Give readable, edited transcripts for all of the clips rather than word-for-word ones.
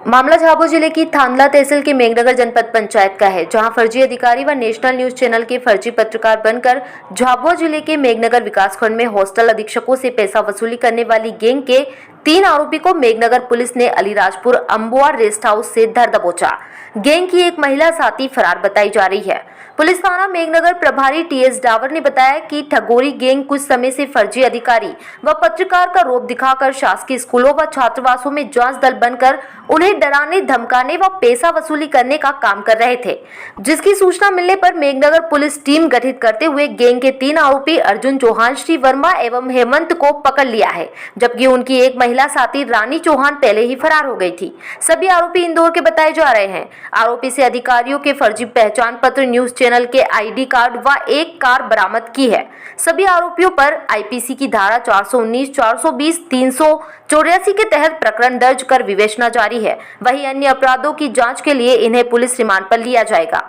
मामला झाबुआ जिले की थांदला तहसील के मेघनगर जनपद पंचायत का है, जहां फर्जी अधिकारी व नेशनल न्यूज चैनल के फर्जी पत्रकार बनकर झाबुआ जिले के मेघनगर विकासखंड में हॉस्टल अधीक्षकों से पैसा वसूली करने वाली गैंग के 3 आरोपी को मेघनगर पुलिस ने अलीराजपुर अंबुआ रेस्ट हाउस से धर दबोचा। गैंग की एक महिला साथी फरार बताई जा रही है। पुलिस थाना मेघनगर प्रभारी टीएस डावर ने बताया कि ठगोरी गैंग कुछ समय से फर्जी अधिकारी व पत्रकार का रोप दिखाकर शासकीय स्कूलों व छात्रावासों में जांच दल बनकर उन्हें डराने, धमकाने व पैसा वसूली करने का काम कर रहे थे, जिसकी सूचना मिलने पर मेघनगर पुलिस टीम गठित करते हुए गैंग के 3 आरोपी अर्जुन चौहान, श्री वर्मा एवं हेमंत को पकड़ लिया है, जबकि उनकी एक महिला साथी रानी चौहान पहले ही फरार हो गई थी। सभी आरोपी इंदौर के बताए जा रहे हैं। आरोपी से अधिकारियों के फर्जी पहचान पत्र, न्यूज चैनल के आईडी कार्ड व एक कार बरामद की है। सभी आरोपियों पर आईपीसी की धारा 419, 420, 384 के तहत प्रकरण दर्ज कर विवेचना जारी है। वहीं अन्य अपराधों की जांच के लिए इन्हें पुलिस रिमांड पर लिया जाएगा।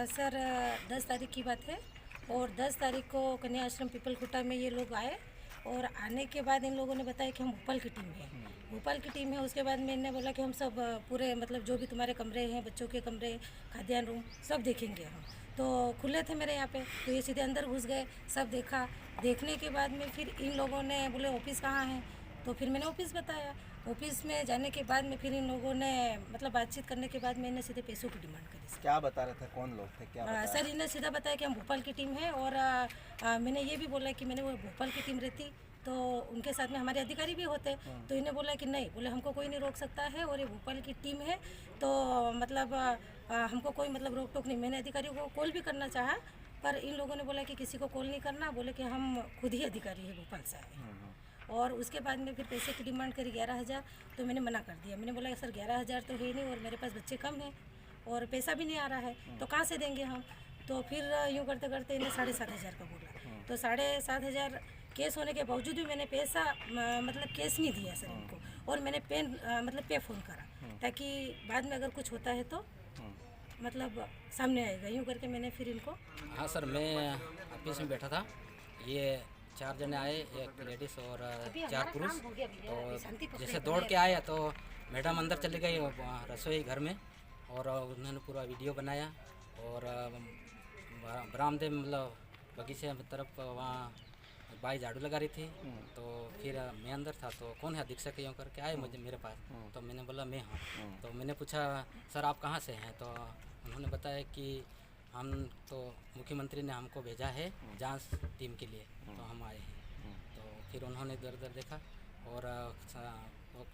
सर 10 तारीख की बात है और 10 तारीख को कन्या आश्रम पीपल खुटा में ये लोग आए और आने के बाद इन लोगों ने बताया कि हम भोपाल की टीम है। भोपाल की टीम है। उसके बाद मैंने बोला कि हम सब पूरे मतलब जो भी तुम्हारे कमरे हैं, बच्चों के कमरे, खाद्यान्न रूम सब देखेंगे हम। तो खुले थे मेरे यहाँ पे, तो ये सीधे अंदर घुस गए, सब देखा। देखने के बाद में फिर इन लोगों ने बोले ऑफिस कहाँ है, तो फिर मैंने ऑफिस बताया। ऑफिस में जाने के बाद में फिर इन लोगों ने मतलब बातचीत करने के बाद मैंने सीधे पैसों की डिमांड करी। क्या बता रहे थे, कौन लोग थे, क्या बताया? सर इन्हें सीधा बताया कि हम भोपाल की टीम है और मैंने ये भी बोला कि मैंने वो भोपाल की टीम रहती तो उनके साथ में हमारे अधिकारी भी होते। तो इन्हें बोला कि नहीं, बोले हमको कोई नहीं रोक सकता है और ये भोपाल की टीम है, तो मतलब हमको कोई मतलब रोक टोक नहीं। मैंने अधिकारियों को कॉल भी करना चाहा, पर इन लोगों ने बोला कि किसी को कॉल नहीं करना, बोले कि हम खुद ही अधिकारी है, भोपाल से आए। और उसके बाद में फिर पैसे की डिमांड करी 11,000, तो मैंने मना कर दिया। मैंने बोला सर 11,000 तो है नहीं और मेरे पास बच्चे कम हैं और पैसा भी नहीं आ रहा है, तो कहाँ से देंगे हम। तो फिर यूँ करते करते इन्हें 7,500 का बोला। तो 7,500 केस होने के बावजूद भी मैंने पैसा मतलब केस नहीं दिया सर इनको, और मैंने मतलब पे फ़ोन करा ताकि बाद में अगर कुछ होता है तो मतलब सामने आएगा। यूँ करके मैंने फिर इनको। हाँ सर, मैं ऑफिस में बैठा था, ये 4 जने आए, एक लेडीज़ और 4 पुरुष। तो जैसे दौड़ के आए तो मैडम अंदर चली गई रसोई घर में और उन्होंने पूरा वीडियो बनाया और बरामदे मतलब बगीचे तरफ वहाँ बाई झाड़ू लगा रही थी। तो फिर मैं अंदर था, तो कौन है अधीक्षक, यूँ करके आए मुझे मेरे पास। तो मैंने बोला मैं हूँ। तो मैंने पूछा सर आप कहाँ से हैं, तो उन्होंने बताया कि हम तो मुख्यमंत्री ने हमको भेजा है जांच टीम के लिए, तो हम आए हैं। तो फिर उन्होंने इधर उधर देखा और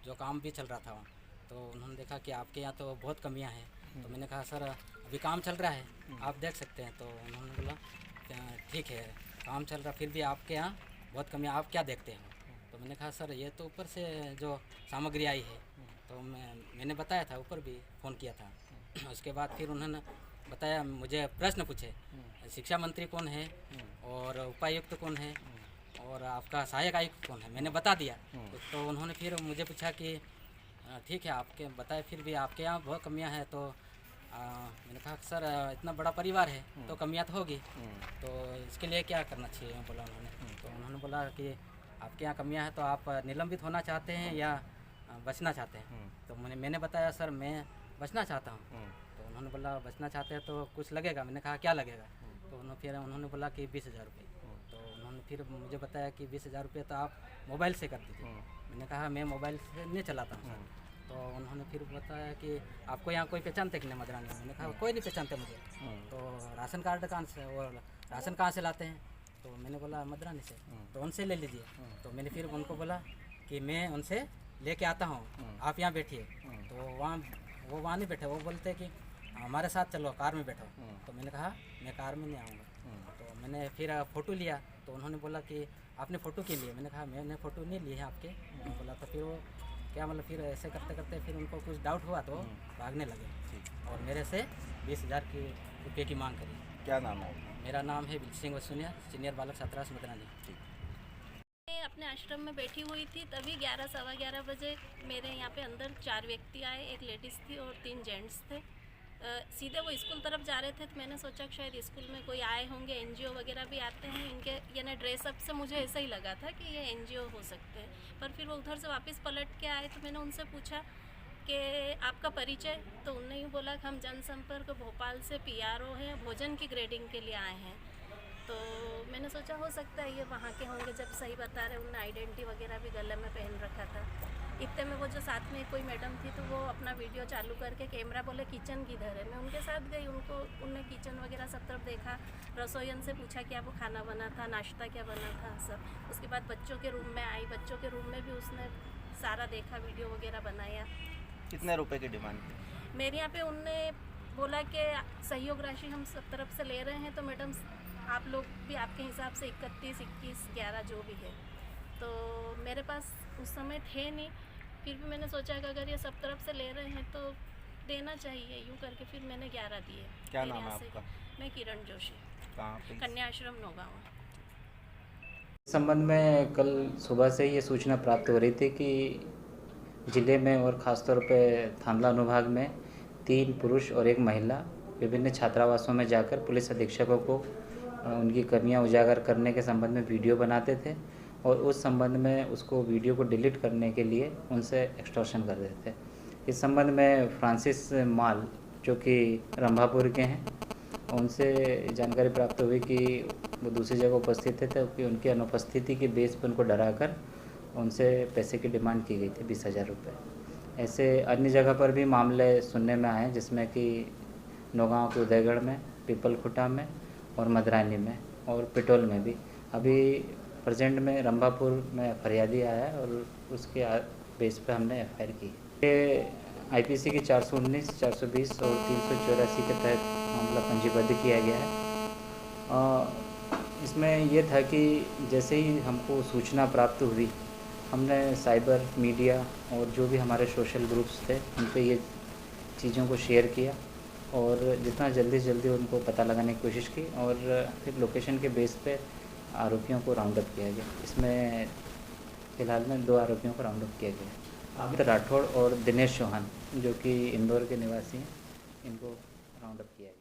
जो काम भी चल रहा था वहाँ, तो उन्होंने देखा कि आपके यहाँ तो बहुत कमियाँ हैं। तो मैंने कहा सर अभी काम चल रहा है, आप देख सकते हैं। तो उन्होंने बोला ठीक है काम चल रहा, फिर भी आपके यहाँ बहुत कमियाँ, आप क्या देखते हैं। तो मैंने कहा सर ये तो ऊपर से जो सामग्री आई है, तो मैंने बताया था, ऊपर भी फ़ोन किया था। उसके बाद फिर उन्होंने बताया, मुझे प्रश्न पूछे शिक्षा मंत्री कौन है और उपायुक्त कौन है और आपका सहायक आयुक्त कौन है। मैंने बता दिया। तो उन्होंने फिर मुझे पूछा कि ठीक है आपके बताए, फिर भी आपके यहाँ बहुत कमियाँ हैं। तो मैंने कहा सर इतना बड़ा परिवार है तो कमियाँ तो होगी, तो इसके लिए क्या करना चाहिए बोला उन्होंने। तो उन्होंने बोला कि आपके यहाँ कमियाँ हैं तो आप निलंबित होना चाहते हैं या बचना चाहते हैं। तो मैंने बताया सर मैं बचना चाहता हूँ। तो उन्होंने बोला बचना चाहते हैं तो कुछ लगेगा। मैंने कहा क्या लगेगा। तो फिर उन्होंने बोला कि 20,000 रुपये। तो उन्होंने फिर मुझे बताया कि 20,000 रुपये तो आप मोबाइल से कर दीजिए। मैंने कहा मैं मोबाइल से नहीं चलाता हूँ सर। तो उन्होंने फिर बताया कि आपको यहाँ कोई पहचानते कि नहीं मदरानी। मैंने कहा कोई नहीं पहचानते मुझे। तो राशन कार्ड कहाँ से और राशन कहाँ से लाते हैं। तो मैंने बोला मदरानी से। तो उनसे ले लीजिए। तो मैंने फिर उनको बोला कि मैं उनसे लेके आता हूँ, आप यहाँ बैठिए। तो वो वहाँ नहीं बैठे, वो बोलते कि हमारे साथ चलो कार में बैठो। तो मैंने कहा मैं कार में नहीं आऊँगा। तो मैंने फिर फ़ोटो लिया। तो उन्होंने बोला कि आपने फ़ोटो के लिए। मैंने कहा मैंने फ़ोटो नहीं लिए हैं आपके। बोला तो फिर वो क्या मतलब फिर ऐसे करते करते फिर उनको कुछ डाउट हुआ तो भागने लगे और मेरे से 20,000 रुपये की मांग करी। क्या नाम है? मेरा नाम है बिल सिंह वसुनिया, सीनियर बालक छात्रावास मदरानी। मैं अपने आश्रम में बैठी हुई थी, तभी 11 सवा 11 बजे मेरे यहाँ पे अंदर 4 व्यक्ति आए, एक लेडीज़ थी और 3 जेंट्स थे। सीधे वो स्कूल तरफ जा रहे थे तो मैंने सोचा कि शायद स्कूल में कोई आए होंगे, एनजीओ वगैरह भी आते हैं इनके, यानी ड्रेसअप से मुझे ऐसा ही लगा था कि ये एनजीओ हो सकते हैं। पर फिर वो उधर से वापस पलट के आए तो मैंने उनसे पूछा कि आपका परिचय, तो उनने यूँ बोला कि हम जनसंपर्क भोपाल से पीआरओ हैं, भोजन की ग्रेडिंग के लिए आए हैं। तो मैंने सोचा हो सकता है ये वहाँ के होंगे, जब सही बता रहे उन्होंने आइडेंटिटी वगैरह भी गले में पहन रखा था। इतने में वो जो साथ में कोई मैडम थी तो वो अपना वीडियो चालू करके कैमरा बोले किचन किधर है। मैं उनके साथ गई, उनने किचन वगैरह सब तरफ देखा, रसोईयन से पूछा क्या वो खाना बना था, नाश्ता क्या बना था सब। उसके बाद बच्चों के रूम में आई, बच्चों के रूम में भी उसने सारा देखा, वीडियो वगैरह बनाया। कितने रुपए की डिमांड की? मेरे यहाँ पे उनने बोला कि सहयोग राशि हम सब तरफ से ले रहे हैं, तो मैडम आप लोग भी आपके हिसाब से 31, 21, 11 जो भी है। तो मेरे पास उस समय थे नहीं, फिर भी मैंने सोचा कि अगर ये सब तरफ से ले रहे हैं तो देना चाहिए, यूँ करके फिर मैंने 11 दिए। क्या मेरे नाम है यहाँ से। आपका? मैं किरण जोशी, कहाँ पे? कन्या आश्रम नौगांव। इस संबंध में कल सुबह से ही ये सूचना प्राप्त हो रही थी कि ज़िले में और ख़ासतौर पे थांदला अनुभाग में 3 पुरुष और 1 महिला विभिन्न छात्रावासों में जाकर पुलिस अधीक्षकों को उनकी कमियां उजागर करने के संबंध में वीडियो बनाते थे और उस संबंध में उसको वीडियो को डिलीट करने के लिए उनसे एक्सटॉर्शन कर देते थे। इस संबंध में फ्रांसिस माल जो कि रंभापुर के हैं, उनसे जानकारी प्राप्त हुई कि वो दूसरी जगह उपस्थित थे, तो उनकी अनुपस्थिति के बेस पर उनको डराकर उनसे पैसे की डिमांड की गई थी 20,000 रुपये। ऐसे अन्य जगह पर भी मामले सुनने में आए, जिसमें कि नौगांव के उदयगढ़ में, पीपलखुटा में और मदरानी में और पिटोल में भी। अभी प्रेजेंट में रंभापुर में फरियादी आया है और उसके बेस पे हमने एफआईआर की है। ये आईपीसी की 419, 420 और 384 के तहत मामला पंजीबद्ध किया गया है। इसमें यह था कि जैसे ही हमको सूचना प्राप्त हुई, हमने साइबर मीडिया और जो भी हमारे सोशल ग्रुप्स थे उन पे ये चीज़ों को शेयर किया और जितना जल्दी से जल्दी उनको पता लगाने की कोशिश की और फिर लोकेशन के बेस पे आरोपियों को राउंड अप किया गया। इसमें फ़िलहाल में 2 आरोपियों को राउंड अप किया गया। अमित राठौड़ और दिनेश चौहान जो कि इंदौर के निवासी हैं, इनको राउंड अप किया गया।